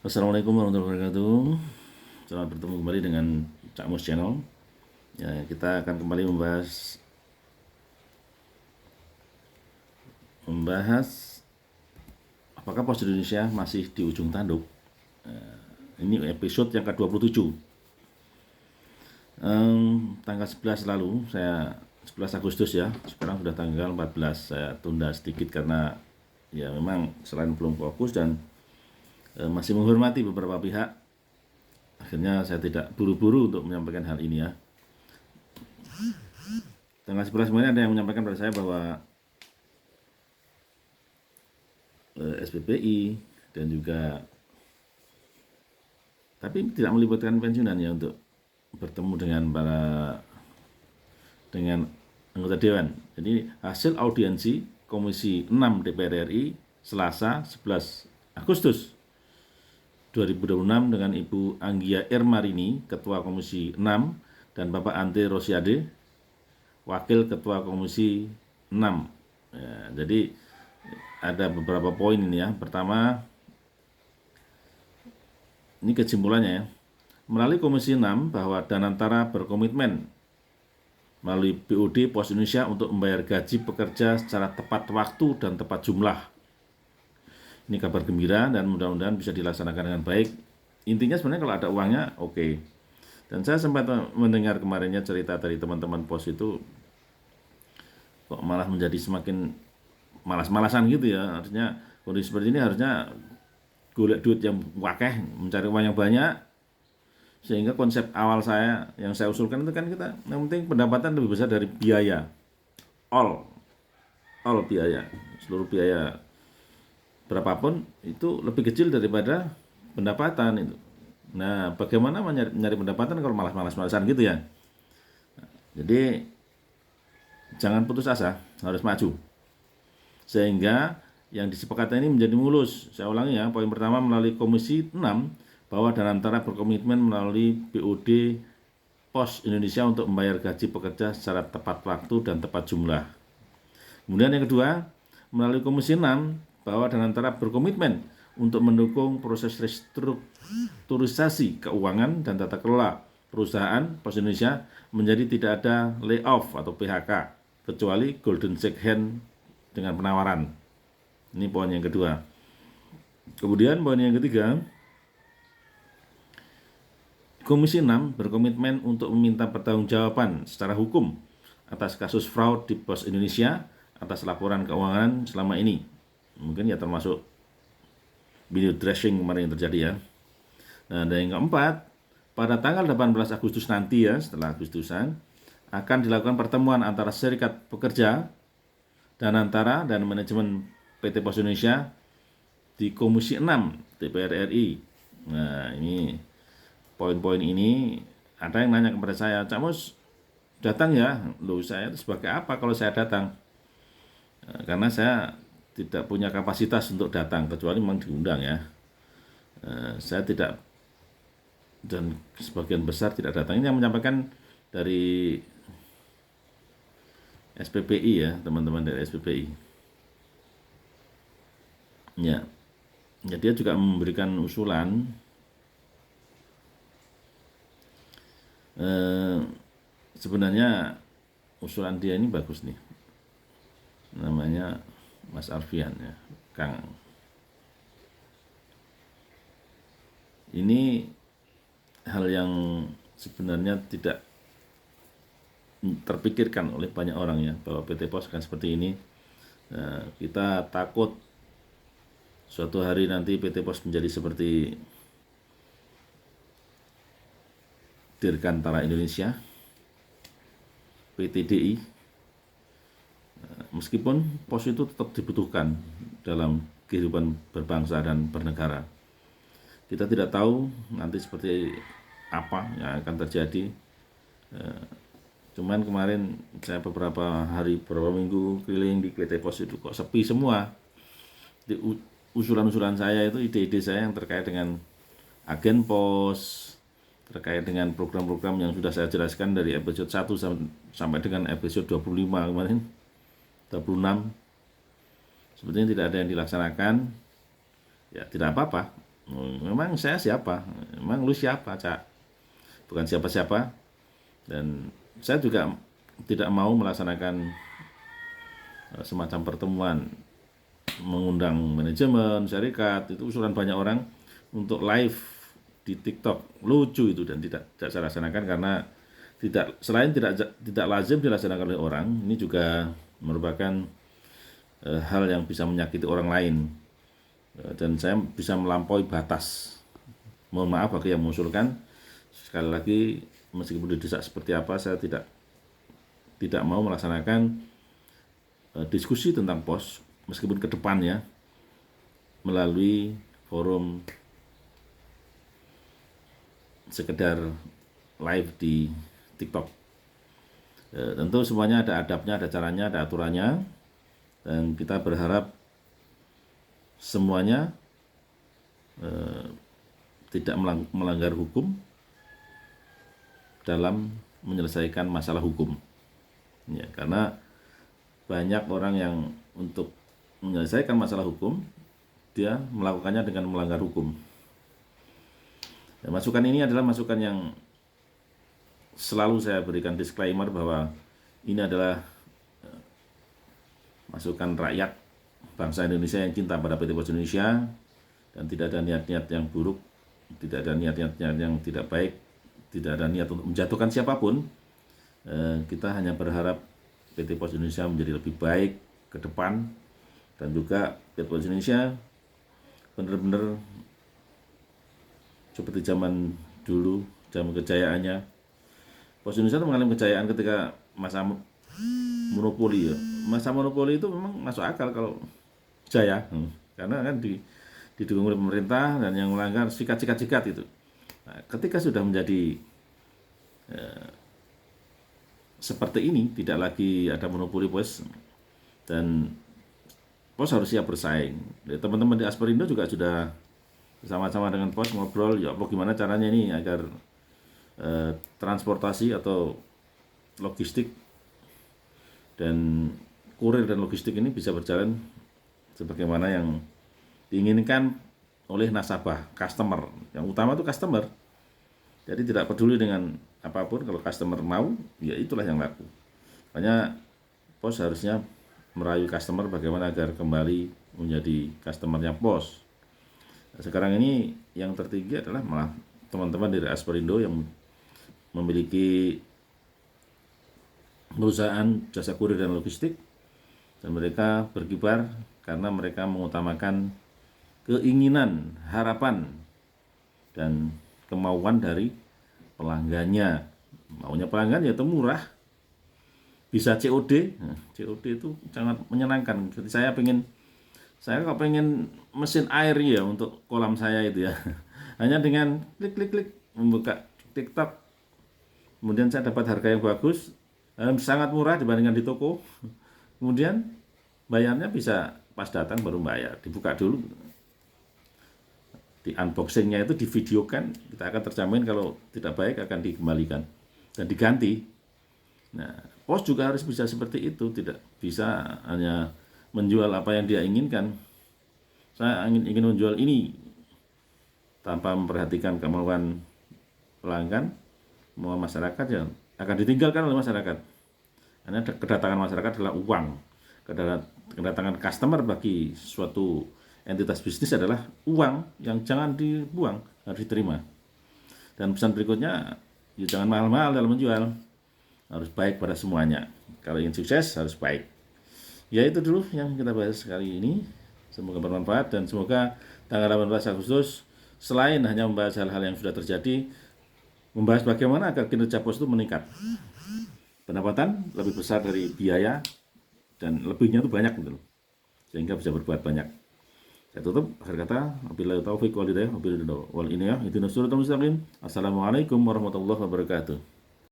Assalamualaikum warahmatullahi wabarakatuh. Selamat bertemu kembali dengan Cak Mus Channel. Ya, kita akan kembali membahas apakah pos Indonesia masih di ujung tanduk. Ini episode yang ke-27. Tanggal 11 lalu, 11 Agustus ya, sekarang sudah tanggal 14. Saya tunda sedikit karena ya memang selain belum fokus dan masih menghormati beberapa pihak, akhirnya saya tidak buru-buru untuk menyampaikan hal ini ya. Tanggal 11 kemarin ada yang menyampaikan pada saya bahwa SPPI dan juga, tapi tidak melibatkan pensiunan ya, untuk bertemu dengan anggota dewan. Jadi hasil audiensi Komisi 6 DPR RI Selasa 11 Agustus 2026 dengan Ibu Anggia Ermarini, Ketua Komisi 6, dan Bapak Ante Rosiade, Wakil Ketua Komisi 6. Ya, jadi ada beberapa poin ini ya. Pertama, ini kesimpulannya ya. Melalui Komisi 6 bahwa Danantara berkomitmen melalui BOD Pos Indonesia untuk membayar gaji pekerja secara tepat waktu dan tepat jumlah. Ini kabar gembira dan mudah-mudahan bisa dilaksanakan dengan baik. Intinya sebenarnya kalau ada uangnya oke. Dan saya sempat mendengar kemarinnya cerita dari teman-teman pos itu kok malah menjadi semakin malas-malasan gitu ya. Artinya kondisi seperti ini harusnya golek duit yang wakeh, mencari uang yang banyak. Sehingga konsep awal yang saya usulkan itu kan kita yang penting pendapatan lebih besar dari biaya. All biaya, seluruh biaya berapapun itu lebih kecil daripada pendapatan itu. Nah, bagaimana mencari pendapatan kalau malas-malasan gitu ya? Jadi jangan putus asa, harus maju. Sehingga yang disepakati ini menjadi mulus. Saya ulangi ya, poin pertama melalui Komisi 6 bahwa Danantara berkomitmen melalui BOD Pos Indonesia untuk membayar gaji pekerja secara tepat waktu dan tepat jumlah. Kemudian yang kedua, melalui Komisi 6 bahwa Danantara berkomitmen untuk mendukung proses restrukturisasi keuangan dan tata kelola perusahaan Pos Indonesia menjadi tidak ada layoff atau PHK kecuali golden shake hand dengan penawaran. Ini poin yang kedua. Kemudian poin yang ketiga, Komisi 6 berkomitmen untuk meminta pertanggungjawaban secara hukum atas kasus fraud di Pos Indonesia atas laporan keuangan selama ini. Mungkin ya termasuk video dressing kemarin yang terjadi ya. Nah, dan yang keempat, pada tanggal 18 Agustus nanti ya, setelah Agustusan, akan dilakukan pertemuan antara serikat pekerja Danantara dan manajemen PT Pos Indonesia di Komisi 6 DPR RI. Nah, ini poin-poin ini ada yang nanya kepada saya, Cak Mus datang ya? Loh, saya itu sebagai apa kalau saya datang? Karena saya tidak punya kapasitas untuk datang, kecuali memang diundang ya. Saya tidak, dan sebagian besar tidak datang. Ini yang menyampaikan dari SPPI ya, teman-teman dari SPPI. Ya, dia juga memberikan usulan. Sebenarnya usulan dia ini bagus nih. Namanya Mas Arfian ya, Kang. Ini hal yang sebenarnya tidak terpikirkan oleh banyak orang ya, bahwa PT Pos akan seperti ini. Nah, kita takut suatu hari nanti PT Pos menjadi seperti Dirgantara Indonesia, PTDI. Meskipun pos itu tetap dibutuhkan dalam kehidupan berbangsa dan bernegara. Kita tidak tahu nanti seperti apa yang akan terjadi. Cuman kemarin saya beberapa minggu keliling di PT Pos itu kok sepi semua. Di usulan-usulan saya itu, ide-ide saya yang terkait dengan agen pos, terkait dengan program-program yang sudah saya jelaskan dari episode 1 sampai dengan episode 25 kemarin, 26. Sebetulnya tidak ada yang dilaksanakan, ya tidak apa-apa. Memang saya siapa? Memang lu siapa, Cak? Bukan siapa-siapa. Dan saya juga tidak mau melaksanakan semacam pertemuan mengundang manajemen, syarikat, itu usulan banyak orang untuk live di TikTok. Lucu itu dan tidak saya laksanakan karena selain tidak lazim dilaksanakan oleh orang, ini juga merupakan hal yang bisa menyakiti orang lain. Dan saya bisa melampaui batas. Mohon maaf bagi yang mengusulkan. Sekali lagi, meskipun didesak seperti apa, saya tidak mau melaksanakan diskusi tentang POS meskipun ke depannya melalui forum sekedar live di TikTok. Tentu semuanya ada adabnya, ada caranya, ada aturannya, dan kita berharap semuanya tidak melanggar hukum dalam menyelesaikan masalah hukum. Ya, karena banyak orang yang untuk menyelesaikan masalah hukum, dia melakukannya dengan melanggar hukum. Ya, masukan ini adalah masukan yang selalu saya berikan disclaimer bahwa ini adalah masukan rakyat bangsa Indonesia yang cinta pada PT Pos Indonesia dan tidak ada niat-niat yang buruk, tidak ada niat-niat yang tidak baik, tidak ada niat untuk menjatuhkan siapapun. Kita hanya berharap PT Pos Indonesia menjadi lebih baik ke depan dan juga PT Pos Indonesia benar-benar seperti zaman dulu, zaman kejayaannya. Pos Indonesia itu mengalami kejayaan ketika masa monopoli ya. Masa monopoli itu memang masuk akal kalau jaya, karena kan didukung oleh pemerintah dan yang melanggar sikat-sikat itu. Nah, ketika sudah menjadi seperti ini, tidak lagi ada monopoli pos, dan pos harus siap bersaing. Teman-teman di Asperindo juga sudah bersama-sama dengan pos ngobrol, ya apa gimana caranya ini agar transportasi atau logistik dan kurir dan logistik ini bisa berjalan sebagaimana yang diinginkan oleh nasabah, customer. Yang utama itu customer. Jadi tidak peduli dengan apapun, kalau customer mau, ya itulah yang laku. Makanya pos harusnya merayu customer bagaimana agar kembali menjadi customernya pos. Nah, sekarang ini yang tertinggi adalah malah teman-teman dari Asperindo yang memiliki perusahaan jasa kurir dan logistik, dan mereka berkibar karena mereka mengutamakan keinginan, harapan, dan kemauan dari pelanggannya. Maunya pelanggan yaitu murah, bisa COD. Nah, COD itu sangat menyenangkan. Jadi saya kalau pengen mesin air ya untuk kolam saya itu ya, hanya dengan klik membuka TikTok, kemudian saya dapat harga yang bagus, sangat murah dibandingkan di toko. Kemudian bayarnya bisa pas datang baru bayar, dibuka dulu, di unboxingnya itu divideokan, kita akan terjamin kalau tidak baik akan dikembalikan dan diganti. Nah, pos juga harus bisa seperti itu, tidak bisa hanya menjual apa yang dia inginkan. Saya ingin menjual ini tanpa memperhatikan kemauan pelanggan, mau masyarakat ya akan ditinggalkan oleh masyarakat. Karena kedatangan masyarakat adalah uang. Kedatangan customer bagi suatu entitas bisnis adalah uang yang jangan dibuang, harus diterima. Dan pesan berikutnya, ya jangan mahal-mahal dalam menjual, harus baik pada semuanya. Kalau ingin sukses harus baik. Ya itu dulu yang kita bahas kali ini. Semoga bermanfaat dan semoga tanggal 18 Agustus selain hanya membahas hal-hal yang sudah terjadi, membahas bagaimana agar kinerja pos itu meningkat. Pendapatan lebih besar dari biaya dan lebihnya itu banyak gitu loh. Sehingga bisa berbuat banyak. Saya tutup akhir kata, wabillahi taufiq wal hidayah, wabillahi wal inayah, ihdinas siratal mustaqim. Assalamualaikum warahmatullahi wabarakatuh.